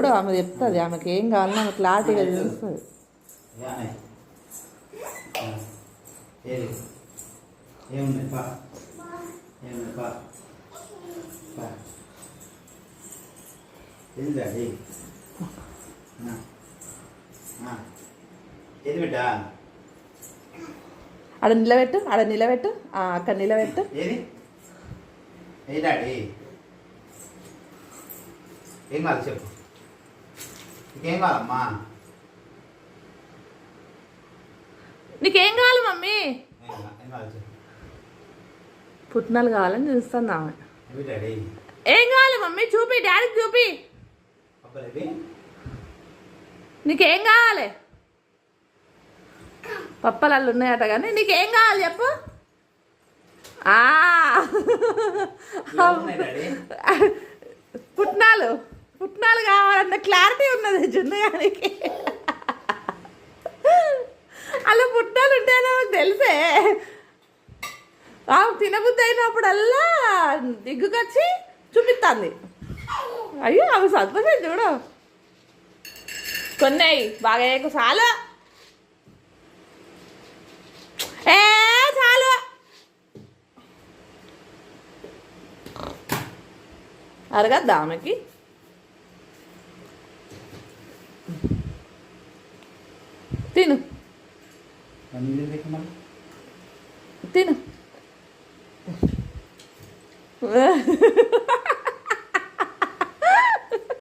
చూడు ఆమె చెప్తుంది, ఆమెకి ఏం కావాలన్నా ఆమె క్లారిటీగా తెలుస్తుంది. ఆడ నిలబెట్టు, ఆడ నిలబెట్టు, అక్కడ నిలబెట్టు. ఏం కాదు చెప్పు, ఇంకేం కావాలమ్మా? నీకేం కావాలి మమ్మీ? ఏం కావాలి చెప్పు. పుట్నాలు కావాలని చూస్తుంది ఆమె. డాడీ ఏం కావాలి మమ్మీ? చూపి, డాడీకి చూపి. నీకేం కావాలి? పప్పలళ్ళు ఉన్నాయట కానీ నీకేం కావాలి చెప్పు. పుట్నాలు పుట్నాలు కావాలన్న క్లారిటీ ఉన్నది జున్నగానికి. అలా పుట్నాలు ఉంటాయని నాకు తెలిసే. తినబుద్ధి అయినప్పుడల్లా దిగ్గుకొచ్చి చూపిస్తుంది. అయ్యో అవి సంతోషం చూడు. కొన్నాయి బాగా చాలు, చాలు. అరగద్దా ఆమెకి? తిను తిను.